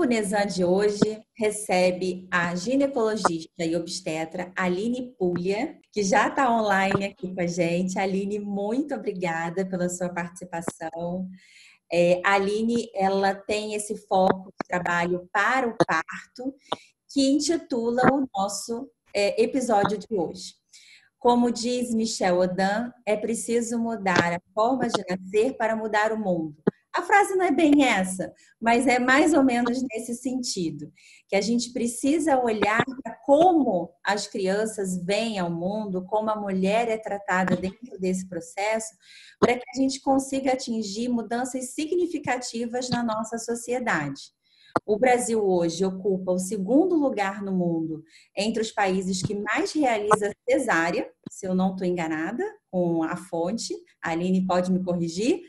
Nesan de hoje recebe a ginecologista e obstetra Aline Puglia, que já está online aqui com a gente. Aline, muito obrigada pela sua participação. A Aline, ela tem esse foco de trabalho para o parto, que intitula o nosso episódio de hoje. Como diz Michel Odin, é preciso mudar a forma de nascer para mudar o mundo. A frase não é bem essa, mas é mais ou menos nesse sentido, que a gente precisa olhar para como as crianças vêm ao mundo, como a mulher é tratada dentro desse processo, para que a gente consiga atingir mudanças significativas na nossa sociedade. O Brasil hoje ocupa o segundo lugar no mundo entre os países que mais realiza cesárea, se eu não estou enganada com a fonte, a Aline pode me corrigir.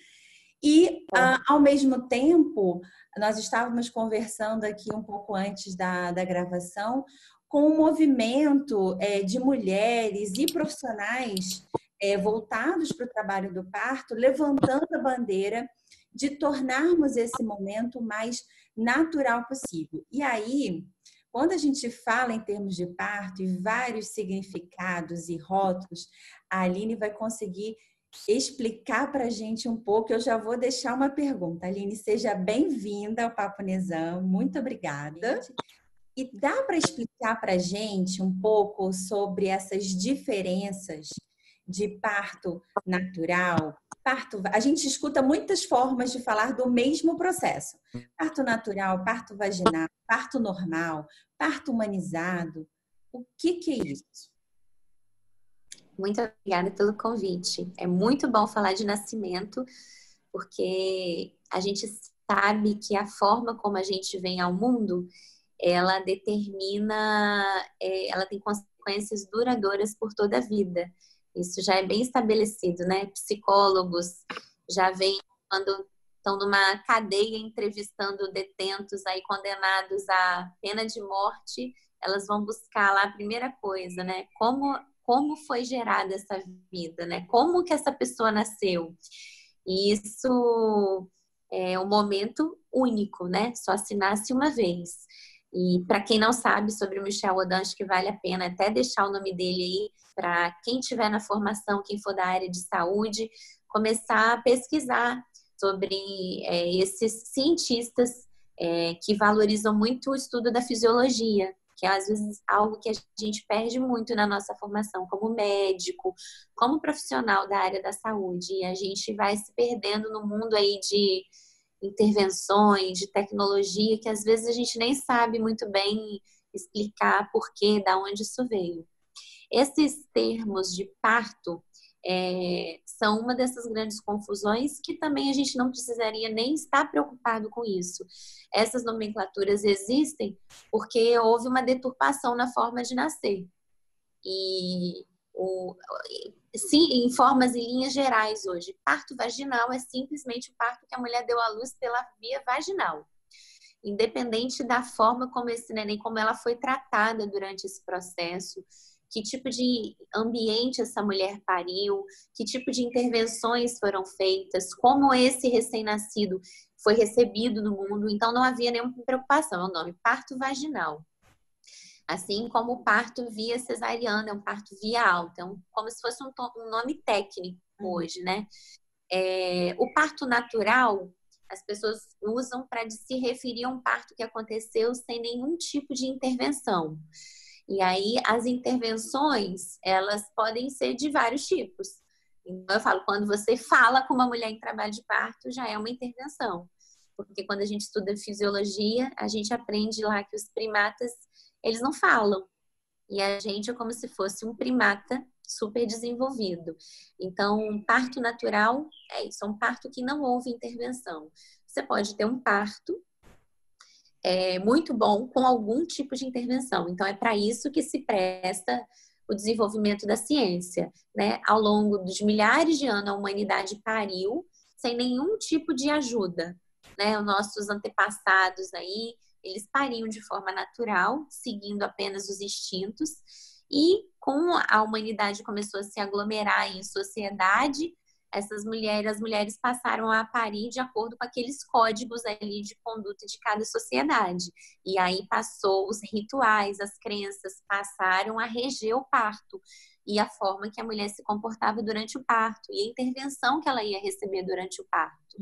E, ao mesmo tempo, nós estávamos conversando aqui um pouco antes da gravação com um movimento de mulheres e profissionais voltados para o trabalho do parto, levantando a bandeira de tornarmos esse momento mais natural possível. E aí, quando a gente fala em termos de parto e vários significados e rótulos, a Aline vai conseguir explicar para a gente um pouco. Eu já vou deixar uma pergunta. Aline, seja bem-vinda ao Papo Nesan. Muito obrigada. E dá para explicar para a gente um pouco sobre essas diferenças de parto natural, parto... A gente escuta muitas formas de falar do mesmo processo. Parto natural, parto vaginal, parto normal, parto humanizado. O que é isso? Muito obrigada pelo convite. É muito bom falar de nascimento, porque a gente sabe que a forma como a gente vem ao mundo, ela determina, ela tem consequências duradouras por toda a vida. Isso já é bem estabelecido, né? Psicólogos já vêm quando estão numa cadeia entrevistando detentos aí condenados à pena de morte, elas vão buscar lá a primeira coisa, né? Como foi gerada essa vida, né? Como que essa pessoa nasceu? E isso é um momento único, né? Só se nasce uma vez. E para quem não sabe sobre o Michel Odin, acho que vale a pena até deixar o nome dele aí para quem estiver na formação, quem for da área de saúde, começar a pesquisar sobre esses cientistas que valorizam muito o estudo da fisiologia, que é às vezes algo que a gente perde muito na nossa formação como médico, como profissional da área da saúde. E a gente vai se perdendo no mundo aí de intervenções, de tecnologia, que às vezes a gente nem sabe muito bem explicar por quê, da onde isso veio. Esses termos de parto são uma dessas grandes confusões que também a gente não precisaria nem estar preocupado com isso. Essas nomenclaturas existem porque houve uma deturpação na forma de nascer. E sim, em formas e linhas gerais hoje, parto vaginal é simplesmente o parto que a mulher deu à luz pela via vaginal. Independente da forma como esse neném, como ela foi tratada durante esse processo, que tipo de ambiente essa mulher pariu, que tipo de intervenções foram feitas, como esse recém-nascido foi recebido no mundo. Então, não havia nenhuma preocupação. É o nome parto vaginal. Assim como o parto via cesariana, é um parto via alta. É como se fosse um nome técnico hoje, né? O parto natural, as pessoas usam para se referir a um parto que aconteceu sem nenhum tipo de intervenção. E aí, as intervenções, elas podem ser de vários tipos. Então, eu falo, quando você fala com uma mulher em trabalho de parto, já é uma intervenção. Porque quando a gente estuda fisiologia, a gente aprende lá que os primatas, eles não falam. E a gente é como se fosse um primata super desenvolvido. Então, parto natural é isso, é um parto que não houve intervenção. Você pode ter um parto muito bom com algum tipo de intervenção. Então, é para isso que se presta o desenvolvimento da ciência, né? Ao longo dos milhares de anos, a humanidade pariu sem nenhum tipo de ajuda, né? Os nossos antepassados aí, eles pariam de forma natural, seguindo apenas os instintos, e com a humanidade começou a se aglomerar em sociedade, as mulheres passaram a parir de acordo com aqueles códigos ali de conduta de cada sociedade. E aí os rituais, as crenças passaram a reger o parto e a forma que a mulher se comportava durante o parto e a intervenção que ela ia receber durante o parto.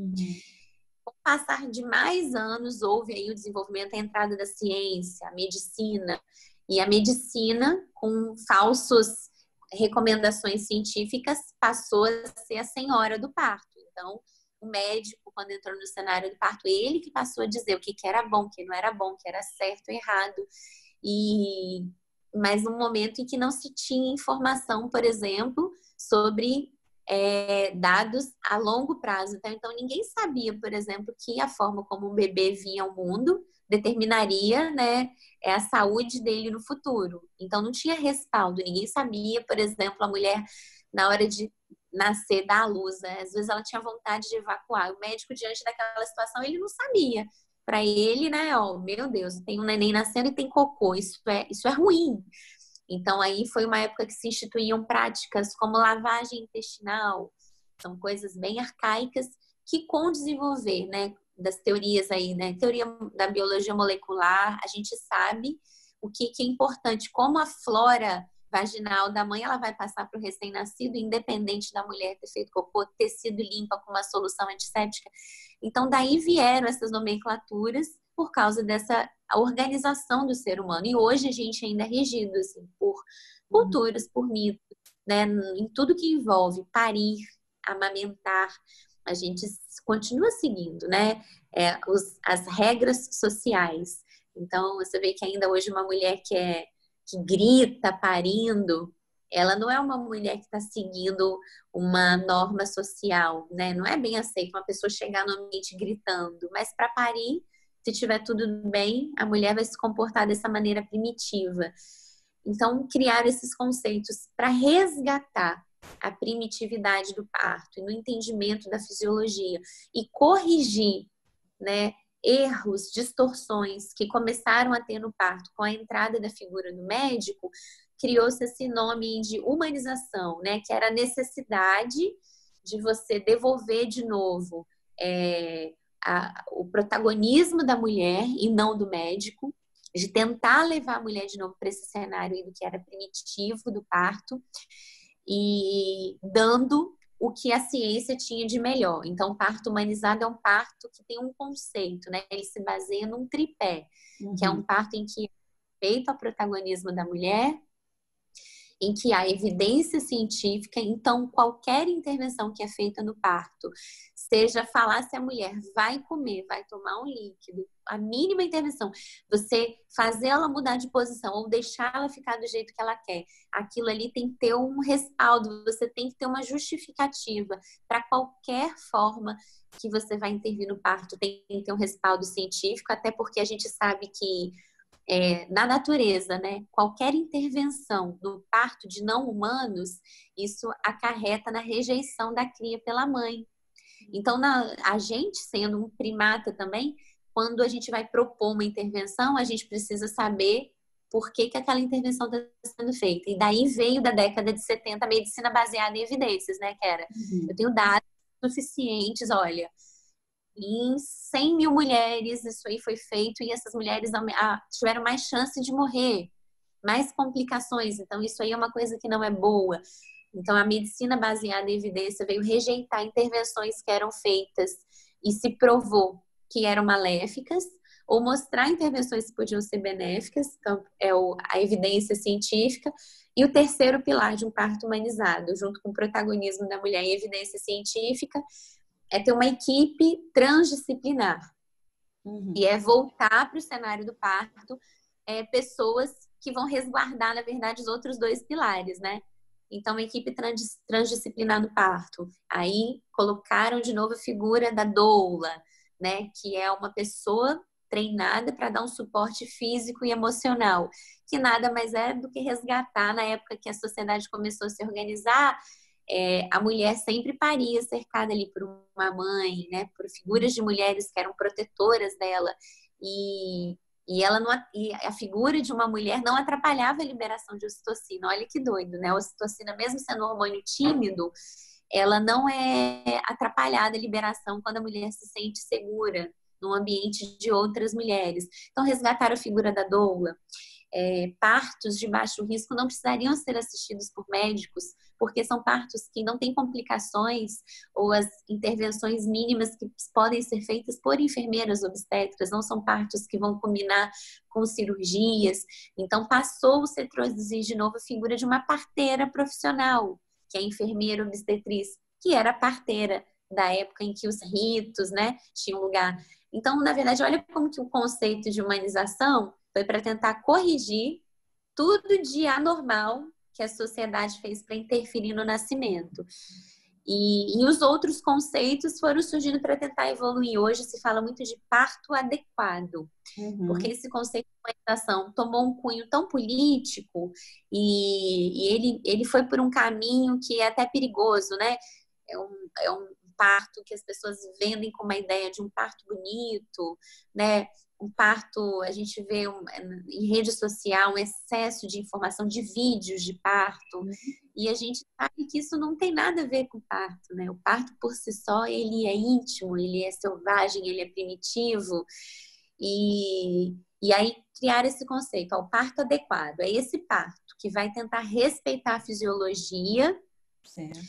Com o passar de mais anos, houve aí o desenvolvimento, a entrada da ciência, a medicina, e a medicina, com falsos recomendações científicas, passou a ser a senhora do parto. Então, o médico, quando entrou no cenário do parto, ele que passou a dizer o que era bom, o que não era bom, o que era certo ou errado. Mas num momento em que não se tinha informação, por exemplo, sobre dados a longo prazo. Então, ninguém sabia, por exemplo, que a forma como um bebê vinha ao mundo determinaria, né, a saúde dele no futuro. Então, não tinha respaldo. Ninguém sabia, por exemplo, a mulher, na hora de nascer, dar à luz, né? Às vezes ela tinha vontade de evacuar. O médico, diante daquela situação, ele não sabia. Para ele, né, ó, meu Deus, tem um neném nascendo e tem cocô. Isso é ruim. Então, aí foi uma época que se instituíam práticas como lavagem intestinal. São coisas bem arcaicas que, com o desenvolver, né, das teorias aí, né, teoria da biologia molecular, a gente sabe o que é importante, como a flora vaginal da mãe, ela vai passar para o recém-nascido, independente da mulher ter feito cocô, ter sido limpa com uma solução antisséptica. Então, daí vieram essas nomenclaturas por causa dessa organização do ser humano. E hoje a gente ainda é regido assim, por culturas, por mitos, né? Em tudo que envolve parir, amamentar, a gente continua seguindo, né? As regras sociais. Então, você vê que ainda hoje uma mulher que grita parindo, ela não é uma mulher que está seguindo uma norma social, né? Não é bem aceito uma pessoa chegar no ambiente gritando, mas para parir, se tiver tudo bem, a mulher vai se comportar dessa maneira primitiva. Então, criar esses conceitos para resgatar a primitividade do parto e no entendimento da fisiologia e corrigir, né, erros, distorções que começaram a ter no parto com a entrada da figura do médico, criou-se esse nome de humanização, né, que era a necessidade de você devolver de novo o protagonismo da mulher e não do médico, de tentar levar a mulher de novo para esse cenário do que era primitivo do parto e dando o que a ciência tinha de melhor. Então, o parto humanizado é um parto que tem um conceito, né? Ele se baseia num tripé, que é um parto em que é feito ao protagonismo da mulher, em que há evidência científica, então qualquer intervenção que é feita no parto, seja falar se a mulher vai comer, vai tomar um líquido, a mínima intervenção, você fazer ela mudar de posição ou deixar ela ficar do jeito que ela quer, aquilo ali tem que ter um respaldo, você tem que ter uma justificativa para qualquer forma que você vai intervir no parto, tem que ter um respaldo científico, até porque a gente sabe que na natureza, né? Qualquer intervenção no parto de não humanos, isso acarreta na rejeição da cria pela mãe. Então, a gente, sendo um primata também, quando a gente vai propor uma intervenção, a gente precisa saber por que aquela intervenção está sendo feita. E daí veio da década de 70 a medicina baseada em evidências, né, Kera? Eu tenho dados suficientes, olha, em 100 mil mulheres isso aí foi feito e essas mulheres tiveram mais chance de morrer, mais complicações. Então, isso aí é uma coisa que não é boa. Então, a medicina baseada em evidência veio rejeitar intervenções que eram feitas e se provou que eram maléficas ou mostrar intervenções que podiam ser benéficas. Então, a evidência científica. E o terceiro pilar de um parto humanizado, junto com o protagonismo da mulher e evidência científica, é ter uma equipe transdisciplinar. E é voltar para o cenário do parto pessoas que vão resguardar, na verdade, os outros dois pilares, né? Então, uma equipe transdisciplinar no parto. Aí, colocaram de novo a figura da doula, né? Que é uma pessoa treinada para dar um suporte físico e emocional, que nada mais é do que resgatar, na época que a sociedade começou a se organizar, a mulher sempre paria cercada ali por uma mãe, né? Por figuras de mulheres que eram protetoras dela. E ela não, e a figura de uma mulher não atrapalhava a liberação de ocitocina. Olha que doido, né? A ocitocina, mesmo sendo um hormônio tímido, ela não é atrapalhada a liberação quando a mulher se sente segura no ambiente de outras mulheres. Então, resgatar a figura da doula. Partos de baixo risco não precisariam ser assistidos por médicos, porque são partos que não têm complicações ou as intervenções mínimas que podem ser feitas por enfermeiras obstetras, não são partos que vão combinar com cirurgias. Então, passou-se a traduzir de novo a figura de uma parteira profissional, que é a enfermeira obstetriz, que era a parteira da época em que os ritos, né, tinham lugar. Então, na verdade, olha como que o conceito de humanização foi para tentar corrigir tudo de anormal que a sociedade fez para interferir no nascimento. E os outros conceitos foram surgindo para tentar evoluir. Hoje se fala muito de parto adequado, porque esse conceito de humanização tomou um cunho tão político e ele foi por um caminho que é até perigoso, né? É um parto que as pessoas vendem com uma ideia de um parto bonito, né? Um parto, a gente vê em rede social um excesso de informação, de vídeos de parto, e a gente sabe que isso não tem nada a ver com o parto, né? O parto por si só, ele é íntimo, ele é selvagem, ele é primitivo, e aí criar esse conceito, o parto adequado, é esse parto que vai tentar respeitar a fisiologia, certo,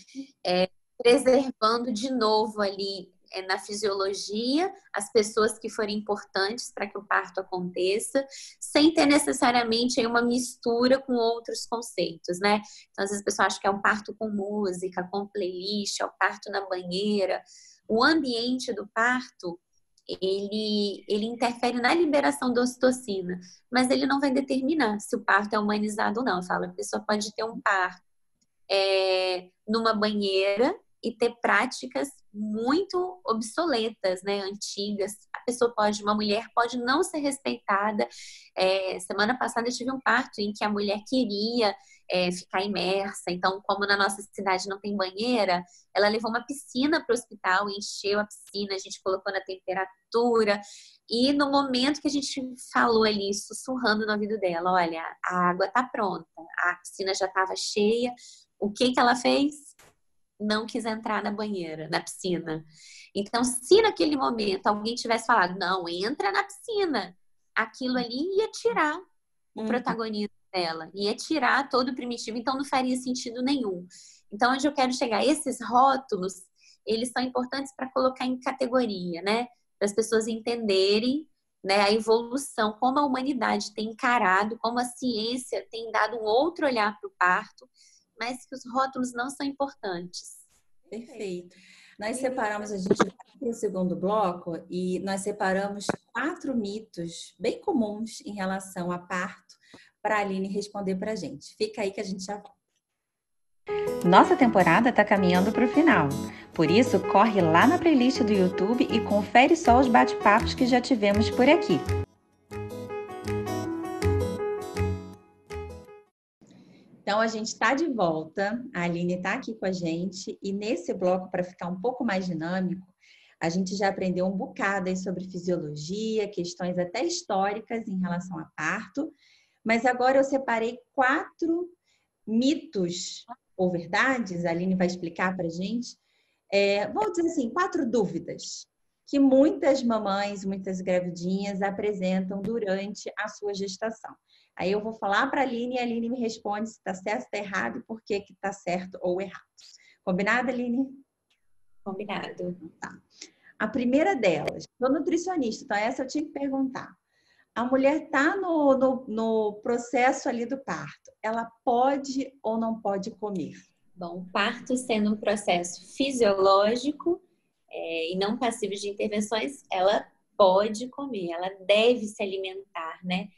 preservando de novo ali na fisiologia as pessoas que forem importantes para que o parto aconteça, sem ter necessariamente uma mistura com outros conceitos, né? Então, às vezes a pessoa acha que é um parto com música, com playlist, é o parto na banheira. O ambiente do parto, ele interfere na liberação da ocitocina, mas ele não vai determinar se o parto é humanizado ou não. Eu falo, a pessoa pode ter um parto numa banheira e ter práticas muito obsoletas, né, antigas. Uma mulher pode não ser respeitada. Semana passada eu tive um parto em que a mulher queria ficar imersa. Então, como na nossa cidade não tem banheira, ela levou uma piscina para o hospital, encheu a piscina, a gente colocou na temperatura. E no momento que a gente falou ali, sussurrando no ouvido dela, olha, a água está pronta, a piscina já estava cheia. O que ela fez? Não quis entrar na banheira, na piscina. Então, se naquele momento alguém tivesse falado, não, entra na piscina, aquilo ali ia tirar o protagonismo dela, ia tirar todo o primitivo, então não faria sentido nenhum. Então, onde eu quero chegar? Esses rótulos, eles são importantes para colocar em categoria, né? Para as pessoas entenderem, né, a evolução, como a humanidade tem encarado, como a ciência tem dado um outro olhar para o parto, mas que os rótulos não são importantes. Perfeito. Nós separamos, a gente vai para o segundo bloco e nós separamos 4 mitos bem comuns em relação a parto para a Aline responder para a gente. Fica aí que a gente já volta. Nossa temporada está caminhando para o final. Por isso, corre lá na playlist do YouTube e confere só os bate-papos que já tivemos por aqui. Então, a gente está de volta, a Aline está aqui com a gente e nesse bloco, para ficar um pouco mais dinâmico, a gente já aprendeu um bocado aí sobre fisiologia, questões até históricas em relação a parto, mas agora eu separei 4 mitos ou verdades, a Aline vai explicar para a gente, vamos dizer assim, 4 dúvidas que muitas mamães, muitas gravidinhas apresentam durante a sua gestação. Aí eu vou falar para a Aline e a Aline me responde se está certo, está errado e por que está certo ou errado. Combinado, Aline? Combinado. Tá. A primeira delas, sou nutricionista, então essa eu tinha que perguntar. A mulher está no processo ali do parto, ela pode ou não pode comer? Bom, o parto sendo um processo fisiológico e não passivo de intervenções, ela pode comer, ela deve se alimentar, né?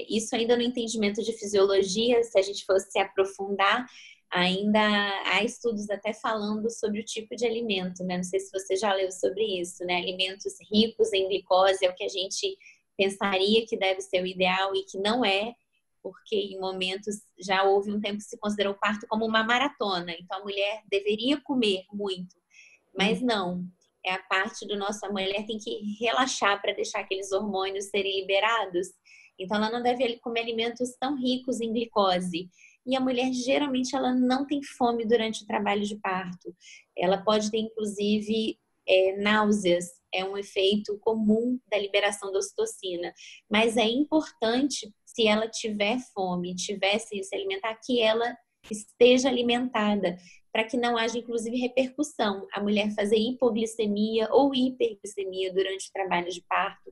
Isso ainda no entendimento de fisiologia, se a gente fosse se aprofundar, ainda há estudos até falando sobre o tipo de alimento, né? Não sei se você já leu sobre isso, né? Alimentos ricos em glicose é o que a gente pensaria que deve ser o ideal e que não é, porque em momentos já houve um tempo que se considerou o parto como uma maratona, então a mulher deveria comer muito, mas não. É a parte do nosso, a mulher tem que relaxar para deixar aqueles hormônios serem liberados. Então, ela não deve comer alimentos tão ricos em glicose. e a mulher geralmente ela não tem fome durante o trabalho de parto. Ela pode ter inclusive náuseas, é um efeito comum da liberação da ocitocina, mas é importante, se ela tiver fome, tiver sem se alimentar, que ela esteja alimentada, para que não haja inclusive repercussão, a mulher fazer hipoglicemia ou hiperglicemia durante o trabalho de parto.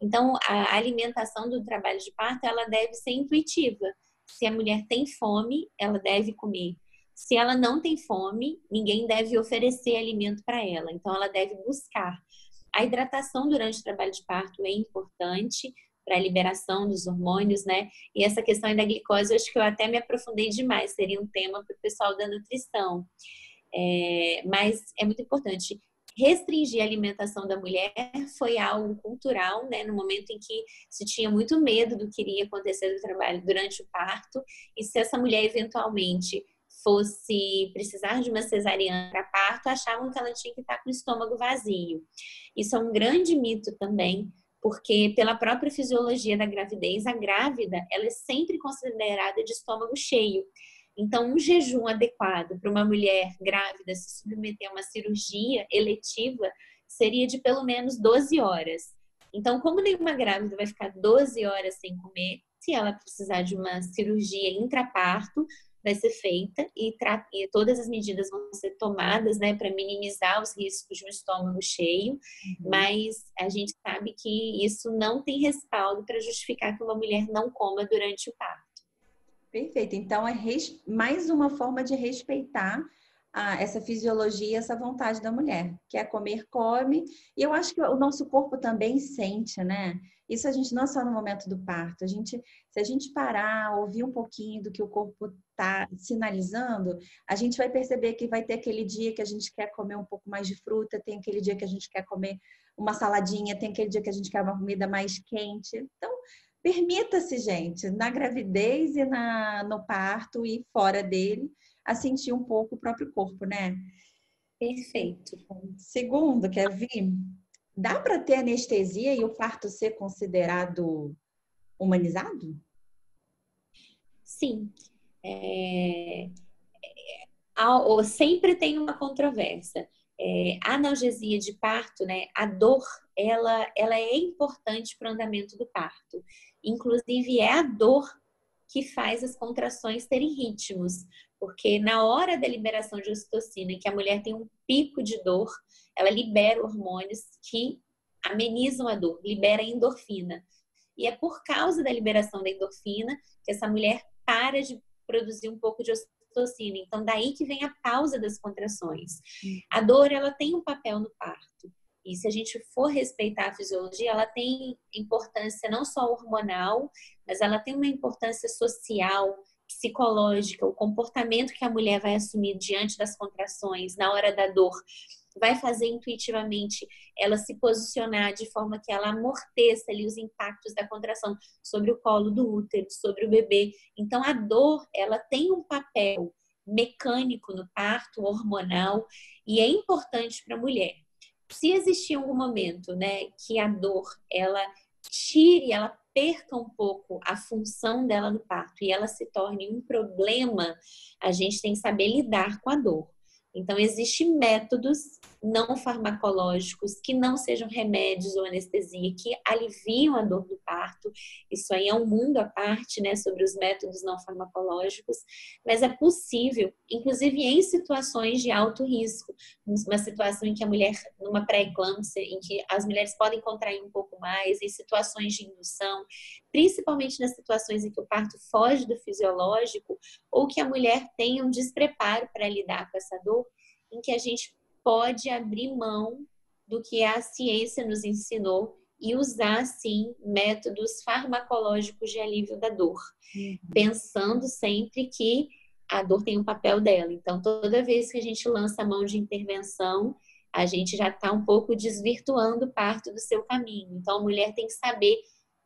Então, a alimentação do trabalho de parto, ela deve ser intuitiva. Se a mulher tem fome, ela deve comer. Se ela não tem fome, ninguém deve oferecer alimento para ela. Então, ela deve buscar. A hidratação durante o trabalho de parto é importante para a liberação dos hormônios, né? E essa questão da glicose, eu acho que eu até me aprofundei demais. Seria um tema para o pessoal da nutrição. Mas é muito importante. Restringir a alimentação da mulher foi algo cultural, né? No momento em que se tinha muito medo do que iria acontecer no trabalho durante o parto. E se essa mulher eventualmente fosse precisar de uma cesariana para parto, achavam que ela tinha que estar com o estômago vazio. Isso é um grande mito também, porque pela própria fisiologia da gravidez, a grávida ela é sempre considerada de estômago cheio. Então, um jejum adequado para uma mulher grávida se submeter a uma cirurgia eletiva seria de pelo menos 12 horas. Então, como nenhuma grávida vai ficar 12 horas sem comer, se ela precisar de uma cirurgia intraparto, vai ser feita e todas as medidas vão ser tomadas, né, para minimizar os riscos de um estômago cheio, mas a gente sabe que isso não tem respaldo para justificar que uma mulher não coma durante o parto. Perfeito. Então, é mais uma forma de respeitar essa fisiologia, essa vontade da mulher, que é comer, come. E eu acho que o nosso corpo também sente, né? Isso a gente não é só no momento do parto. Se a gente parar, ouvir um pouquinho do que o corpo está sinalizando, a gente vai perceber que vai ter aquele dia que a gente quer comer um pouco mais de fruta, tem aquele dia que a gente quer comer uma saladinha, tem aquele dia que a gente quer uma comida mais quente. Então, permita-se, gente, na gravidez e no parto e fora dele, a sentir um pouco o próprio corpo, né? Perfeito. Segundo, quer vir? Dá para ter anestesia e o parto ser considerado humanizado? Sim. Sempre tem uma controvérsia. A analgesia de parto, né, a dor, ela é importante para o andamento do parto. Inclusive, é a dor que faz as contrações terem ritmos. Porque na hora da liberação de ocitocina, em que a mulher tem um pico de dor, ela libera hormônios que amenizam a dor, libera endorfina. E é por causa da liberação da endorfina que essa mulher para de produzir um pouco de ocitocina. Então, daí que vem a pausa das contrações. A dor, ela tem um papel no parto. E se a gente for respeitar a fisiologia, ela tem importância não só hormonal, mas ela tem uma importância social, psicológica, o comportamento que a mulher vai assumir diante das contrações, na hora da dor, vai fazer intuitivamente ela se posicionar de forma que ela amorteça ali os impactos da contração sobre o colo do útero, sobre o bebê. Então, a dor, ela tem um papel mecânico no parto, hormonal, e é importante para a mulher. Se existir algum momento, né, que a dor, ela tire, ela perca um pouco a função dela no parto e ela se torne um problema, a gente tem que saber lidar com a dor. Então, existem métodos não farmacológicos que não sejam remédios ou anestesia, que aliviam a dor do parto. Isso aí é um mundo à parte, né, sobre os métodos não farmacológicos, mas é possível, inclusive em situações de alto risco, uma situação em que a mulher, numa pré-eclâmpsia, em que as mulheres podem contrair um pouco mais, em situações de indução, principalmente nas situações em que o parto foge do fisiológico, ou que a mulher tem um despreparo para lidar com essa dor, em que a gente pode abrir mão do que a ciência nos ensinou e usar, sim, métodos farmacológicos de alívio da dor, pensando sempre que a dor tem um papel dela. Então, toda vez que a gente lança a mão de intervenção, a gente já está um pouco desvirtuando parte do seu caminho. Então, a mulher tem que saber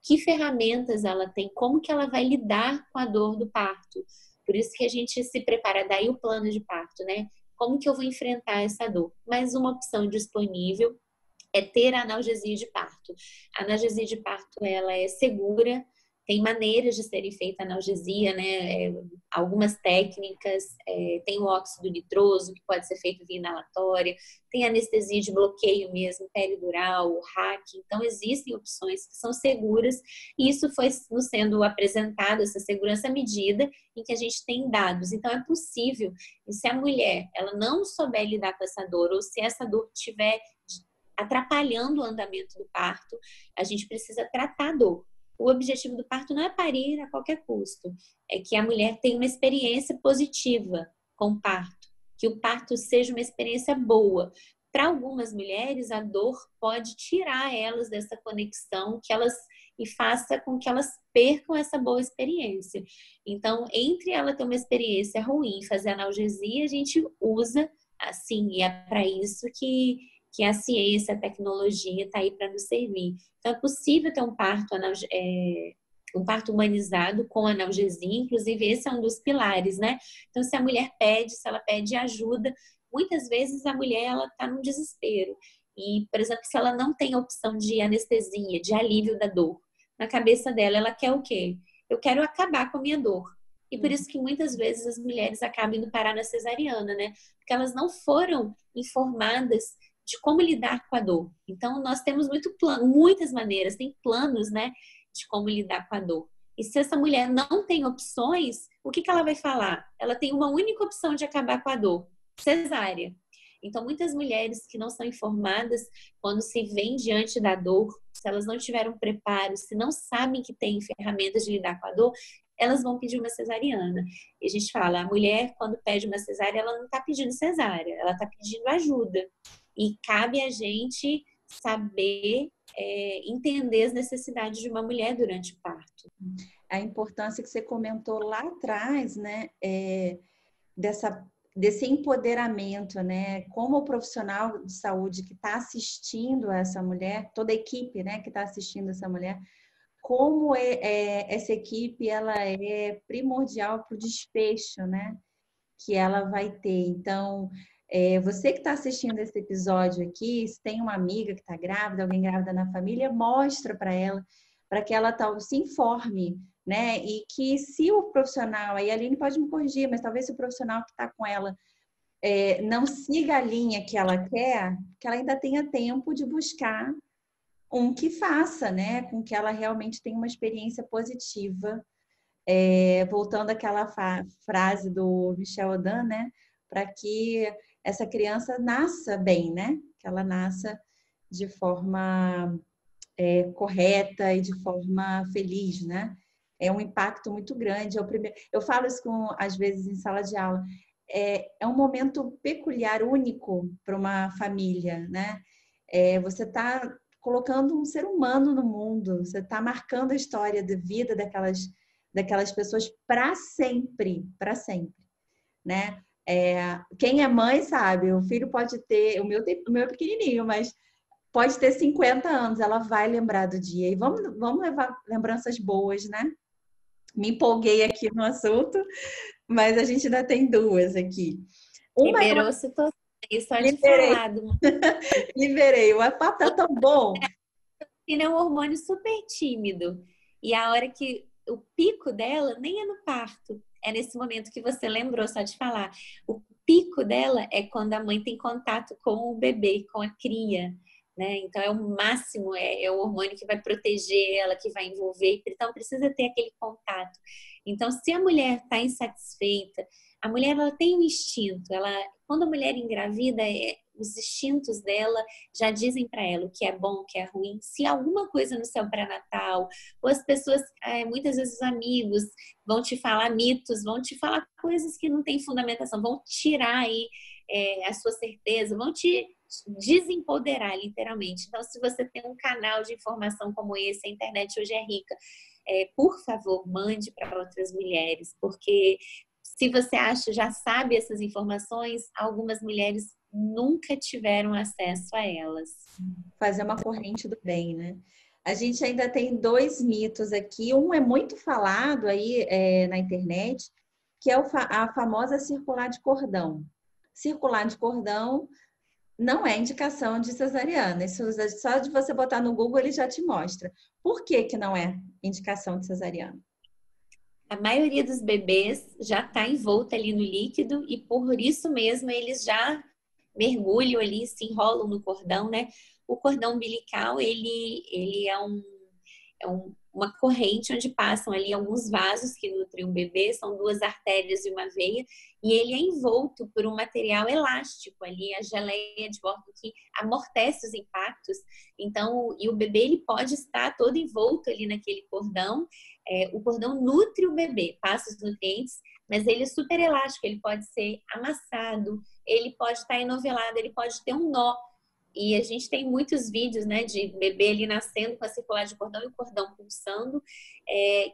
que ferramentas ela tem, como que ela vai lidar com a dor do parto. Por isso que a gente se prepara, daí o plano de parto, né? Como que eu vou enfrentar essa dor? Mas uma opção disponível é ter a analgesia de parto. A analgesia de parto, ela é segura, Tem maneiras de serem feita analgesia, né? Algumas técnicas, tem o óxido nitroso, que pode ser feito via inalatória, tem anestesia de bloqueio mesmo, peridural, o hack. Então, existem opções que são seguras e isso foi nos sendo apresentado, essa segurança à medida em que a gente tem dados. Então, é possível, e se a mulher ela não souber lidar com essa dor, ou se essa dor estiver atrapalhando o andamento do parto, a gente precisa tratar a dor. O objetivo do parto não é parir a qualquer custo, é que a mulher tenha uma experiência positiva com o parto, que o parto seja uma experiência boa. Para algumas mulheres, a dor pode tirar elas dessa conexão e faça com que elas percam essa boa experiência. Então, entre ela ter uma experiência ruim e fazer analgesia, a gente usa assim, e é para isso que a ciência, a tecnologia está aí para nos servir. Então, é possível ter um parto humanizado com analgesia, inclusive esse é um dos pilares, né? Então, se ela pede ajuda, muitas vezes a mulher ela está num desespero. E, por exemplo, se ela não tem opção de anestesia, de alívio da dor, na cabeça dela, ela quer o quê? Eu quero acabar com a minha dor. E por isso que muitas vezes as mulheres acabam indo parar na cesariana, né? Porque elas não foram informadas de como lidar com a dor. Então, nós temos muitas maneiras, tem planos, né, de como lidar com a dor. E se essa mulher não tem opções, o que ela vai falar? Ela tem uma única opção de acabar com a dor: cesárea. Então, muitas mulheres que não são informadas, quando se veem diante da dor, se elas não tiveram preparo, se não sabem que tem ferramentas de lidar com a dor, elas vão pedir uma cesariana. E a gente fala, a mulher, quando pede uma cesárea, ela não está pedindo cesárea, ela está pedindo ajuda. E cabe a gente saber entender as necessidades de uma mulher durante o parto. A importância que você comentou lá atrás, né, desse empoderamento, né, como o profissional de saúde que está assistindo essa mulher, toda a equipe, né, que está assistindo essa mulher, como essa equipe ela é primordial para o desfecho, né, que ela vai ter. Então, você que está assistindo esse episódio aqui, se tem uma amiga que está grávida, alguém grávida na família, mostra para ela, para que ela se informe, né? E que se o profissional, aí a Aline pode me corrigir, mas talvez se o profissional que está com ela não siga a linha que ela quer, que ela ainda tenha tempo de buscar um que faça, né? Com que ela realmente tenha uma experiência positiva. Voltando àquela frase do Michel Odan, né? Para que essa criança nasça bem, né? Que ela nasça de forma correta e de forma feliz, né? É um impacto muito grande. Eu falo isso às vezes em sala de aula. É um momento peculiar, único para uma família, né? Você está colocando um ser humano no mundo, você está marcando a história de vida daquelas pessoas para sempre, né? Quem é mãe sabe, o filho pode ter, o meu é pequenininho, mas pode ter 50 anos, ela vai lembrar do dia. E vamos levar lembranças boas, né? Me empolguei aqui no assunto, mas a gente ainda tem duas aqui. Liberou a situação, só de Liberei. falar. Liberei, o papo tá tão bom. É um hormônio super tímido. E a hora que o pico dela nem é no parto, é nesse momento que você lembrou só de falar. O pico dela é quando a mãe tem contato com o bebê, com a cria, né? Então é o máximo, é o hormônio que vai proteger ela, que vai envolver, então precisa ter aquele contato. Então, se a mulher está insatisfeita, a mulher ela tem um instinto, quando a mulher engravida, os instintos dela já dizem para ela o que é bom, o que é ruim. Se alguma coisa no seu pré-natal, ou as pessoas, muitas vezes os amigos vão te falar mitos, vão te falar coisas que não têm fundamentação, vão tirar aí a sua certeza, vão te desempoderar, literalmente. Então, se você tem um canal de informação como esse, a internet hoje é rica, por favor, mande para outras mulheres, porque se você já sabe essas informações, algumas mulheres nunca tiveram acesso a elas. Fazer uma corrente do bem, né? A gente ainda tem 2 mitos aqui. Um é muito falado aí na internet, que é a famosa circular de cordão. Circular de cordão não é indicação de cesariana. Isso só de você botar no Google ele já te mostra. Por que que não é indicação de cesariana? A maioria dos bebês já está envolta ali no líquido e por isso mesmo eles já mergulham ali, se enrolam no cordão, né? O cordão umbilical, ele uma corrente onde passam ali alguns vasos que nutrem o bebê, são duas artérias e uma veia, e ele é envolto por um material elástico ali, a geleia de bordo que amortece os impactos. Então, e o bebê ele pode estar todo envolto ali naquele cordão. O cordão nutre o bebê, passa os nutrientes, mas ele é super elástico, ele pode ser amassado, ele pode estar enovelado, ele pode ter um nó. E a gente tem muitos vídeos, né, de bebê ali nascendo com a circular de cordão e o cordão pulsando,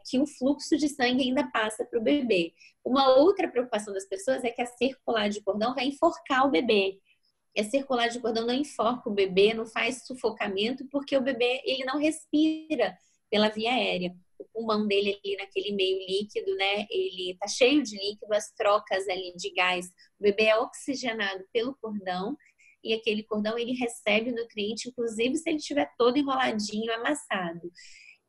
que o fluxo de sangue ainda passa para o bebê. Uma outra preocupação das pessoas é que a circular de cordão vai enforcar o bebê. E a circular de cordão não enforca o bebê, não faz sufocamento, porque o bebê ele não respira pela via aérea. O pulmão dele ali naquele meio líquido, né, ele tá cheio de líquido, as trocas ali de gás, o bebê é oxigenado pelo cordão, e aquele cordão ele recebe nutriente, inclusive se ele estiver todo enroladinho, amassado.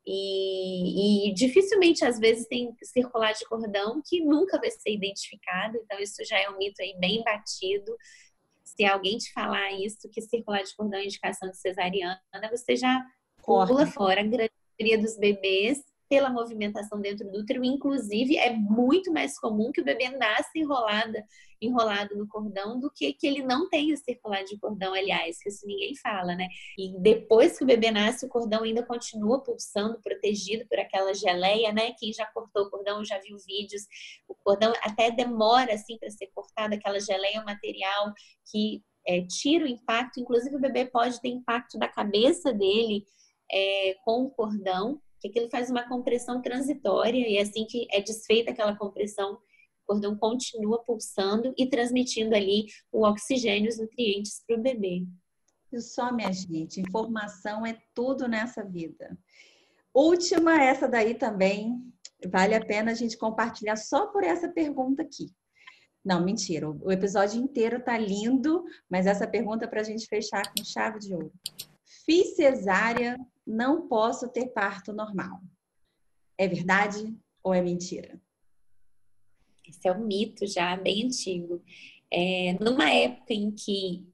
E dificilmente, às vezes, tem circular de cordão que nunca vai ser identificado, então isso já é um mito aí bem batido. Se alguém te falar isso, que circular de cordão é indicação de cesariana, você já pula fora. A grande maioria dos bebês, pela movimentação dentro do útero, inclusive, é muito mais comum que o bebê nasça enrolado no cordão do que ele não tenha circular de cordão, aliás, que isso ninguém fala, né? E depois que o bebê nasce, o cordão ainda continua pulsando, protegido por aquela geleia, né? Quem já cortou o cordão já viu vídeos. O cordão até demora, assim, para ser cortado. Aquela geleia é um material que tira o impacto. Inclusive, o bebê pode ter impacto da cabeça dele com o cordão, que aquilo faz uma compressão transitória e assim que é desfeita aquela compressão, o cordão continua pulsando e transmitindo ali o oxigênio e os nutrientes para o bebê. E só, minha gente, informação é tudo nessa vida. Última, essa daí também vale a pena a gente compartilhar só por essa pergunta aqui. Não, mentira, o episódio inteiro tá lindo, mas essa pergunta para a gente fechar com chave de ouro. Fiz cesárea, não posso ter parto normal. É verdade ou é mentira? Esse é um mito já bem antigo. Numa época em que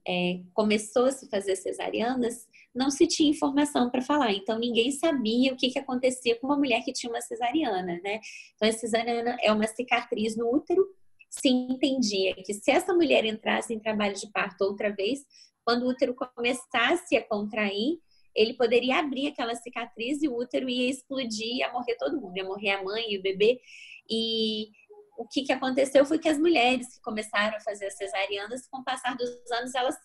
começou a se fazer cesarianas, não se tinha informação para falar, então ninguém sabia o que acontecia com uma mulher que tinha uma cesariana, né? Então a cesariana é uma cicatriz no útero. Se entendia que se essa mulher entrasse em trabalho de parto outra vez, quando o útero começasse a contrair, ele poderia abrir aquela cicatriz e o útero ia explodir, ia morrer todo mundo, ia morrer a mãe e o bebê. E o que aconteceu foi que as mulheres que começaram a fazer as cesarianas, com o passar dos anos, elas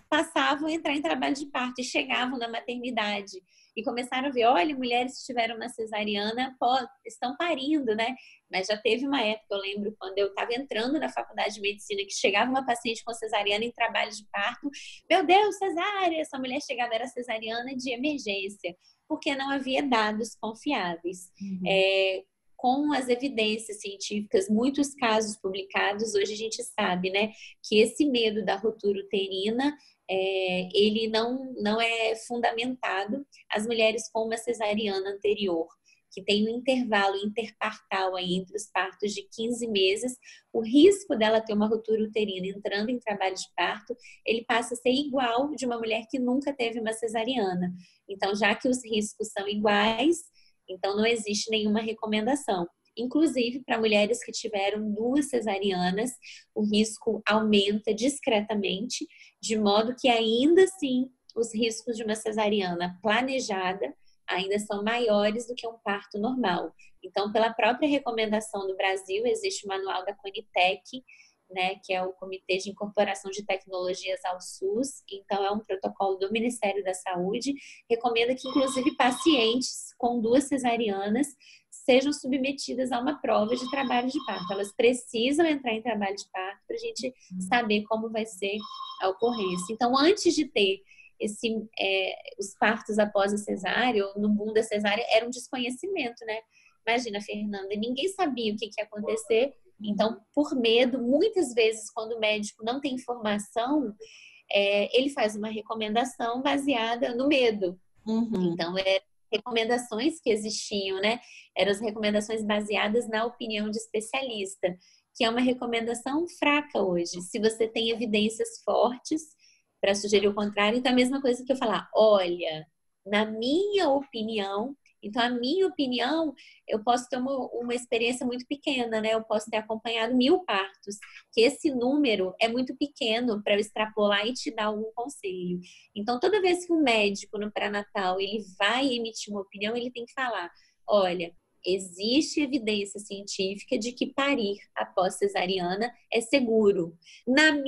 passavam a entrar em trabalho de parto e chegavam na maternidade e começaram a ver, olha, mulheres que tiveram uma cesariana estão parindo, né? Mas já teve uma época, eu lembro, quando eu estava entrando na faculdade de medicina, que chegava uma paciente com cesariana em trabalho de parto, meu Deus, cesárea! Essa mulher chegava, era cesariana de emergência, porque não havia dados confiáveis. Com as evidências científicas, muitos casos publicados, hoje a gente sabe, né, que esse medo da ruptura uterina, ele não é fundamentado. As mulheres com uma cesariana anterior, que tem um intervalo interpartal aí entre os partos de 15 meses, o risco dela ter uma ruptura uterina entrando em trabalho de parto, ele passa a ser igual de uma mulher que nunca teve uma cesariana. Então, já que os riscos são iguais, então não existe nenhuma recomendação. Inclusive, para mulheres que tiveram 2 cesarianas, o risco aumenta discretamente, de modo que ainda assim os riscos de uma cesariana planejada ainda são maiores do que um parto normal. Então, pela própria recomendação do Brasil, existe o manual da Conitec, né, que é o Comitê de Incorporação de Tecnologias ao SUS. Então, é um protocolo do Ministério da Saúde, recomenda que, inclusive, pacientes com 2 cesarianas sejam submetidas a uma prova de trabalho de parto. Elas precisam entrar em trabalho de parto para a gente saber como vai ser a ocorrência. Então, antes de ter os partos após a cesárea, ou no boom da cesárea, era um desconhecimento, né? Imagina, Fernanda, ninguém sabia o que ia acontecer. Então, por medo, muitas vezes, quando o médico não tem informação, ele faz uma recomendação baseada no medo. Uhum. Então, recomendações que existiam, né? Eram as recomendações baseadas na opinião de especialista, que é uma recomendação fraca hoje. Se você tem evidências fortes para sugerir o contrário, então é a mesma coisa que eu falar, olha, na minha opinião, então a minha opinião, eu posso ter uma experiência muito pequena, né? Eu posso ter acompanhado 1000 partos, que esse número é muito pequeno para eu extrapolar e te dar algum conselho. Então, toda vez que um médico no pré-natal ele vai emitir uma opinião, ele tem que falar, olha, existe evidência científica de que parir após cesariana é seguro.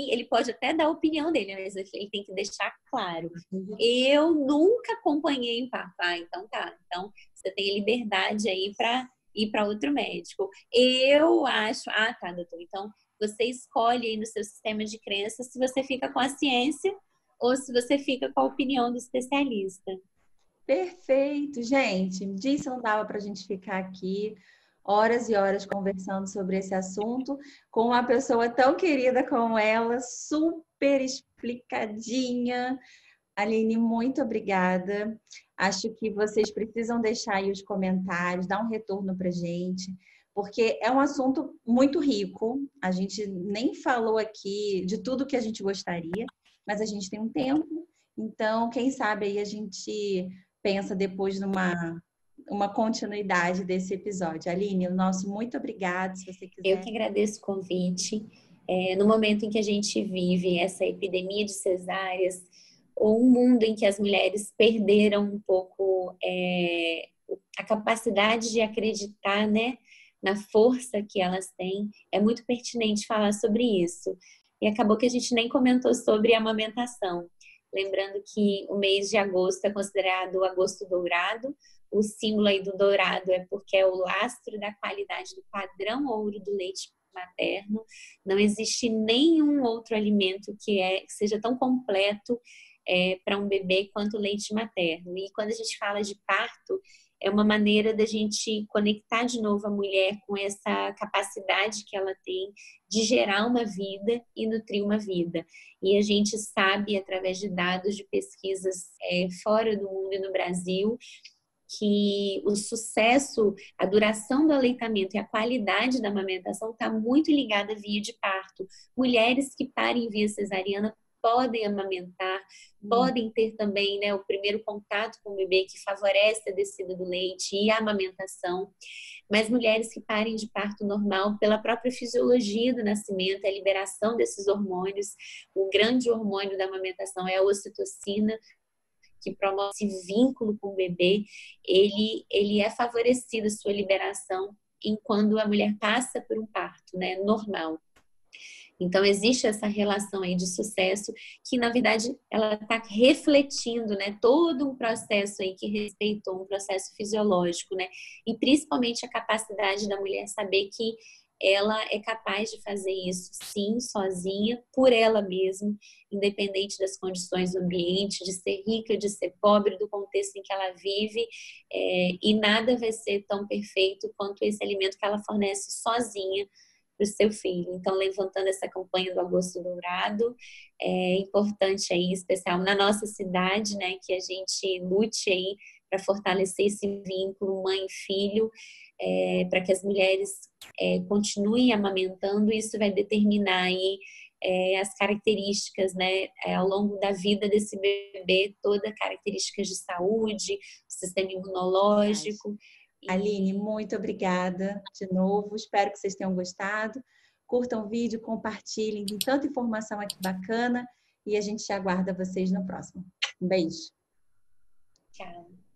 Ele pode até dar a opinião dele, mas ele tem que deixar claro. Eu nunca acompanhei em parto. Então tá. Então você tem liberdade aí para ir para outro médico. Eu acho. Tá, doutor. Então você escolhe aí no seu sistema de crenças se você fica com a ciência ou se você fica com a opinião do especialista. Perfeito, gente. Disse, não dava para a gente ficar aqui horas e horas conversando sobre esse assunto com uma pessoa tão querida como ela, super explicadinha. Aline, muito obrigada. Acho que vocês precisam deixar aí os comentários, dar um retorno para a gente, porque é um assunto muito rico. A gente nem falou aqui de tudo que a gente gostaria, mas a gente tem um tempo. Então, quem sabe aí a gente pensa depois numa continuidade desse episódio. Aline, o nosso muito obrigado, se você quiser. Eu que agradeço o convite. No momento em que a gente vive essa epidemia de cesáreas, ou um mundo em que as mulheres perderam um pouco a capacidade de acreditar, né, na força que elas têm, é muito pertinente falar sobre isso. E acabou que a gente nem comentou sobre a amamentação. Lembrando que o mês de agosto é considerado o agosto dourado. O símbolo aí do dourado é porque é o lastro da qualidade do padrão ouro do leite materno. Não existe nenhum outro alimento que seja tão completo para um bebê quanto o leite materno. E quando a gente fala de parto, é uma maneira da gente conectar de novo a mulher com essa capacidade que ela tem de gerar uma vida e nutrir uma vida. E a gente sabe, através de dados de pesquisas fora do mundo e no Brasil, que o sucesso, a duração do aleitamento e a qualidade da amamentação está muito ligada à via de parto. Mulheres que parem via cesariana podem amamentar, podem ter também, né, o primeiro contato com o bebê, que favorece a descida do leite e a amamentação. Mas mulheres que parem de parto normal, pela própria fisiologia do nascimento, a liberação desses hormônios, o grande hormônio da amamentação é a ocitocina, que promove esse vínculo com o bebê, ele é favorecido a sua liberação quando a mulher passa por um parto, né, normal. Então, existe essa relação aí de sucesso que, na verdade, ela está refletindo, né, todo um processo aí que respeitou um processo fisiológico, né, e principalmente a capacidade da mulher saber que ela é capaz de fazer isso, sim, sozinha, por ela mesma, independente das condições do ambiente, de ser rica, de ser pobre, do contexto em que ela vive, e nada vai ser tão perfeito quanto esse alimento que ela fornece sozinha para o seu filho. Então, levantando essa campanha do Agosto Dourado, é importante aí, em especial na nossa cidade, né, que a gente lute aí para fortalecer esse vínculo mãe e filho, para que as mulheres continuem amamentando. Isso vai determinar aí as características, né, ao longo da vida desse bebê, todas características de saúde, sistema imunológico. Aline, muito obrigada de novo. Espero que vocês tenham gostado. Curtam o vídeo, compartilhem. Tem tanta informação aqui bacana. E a gente aguarda vocês no próximo. Um beijo. Tchau.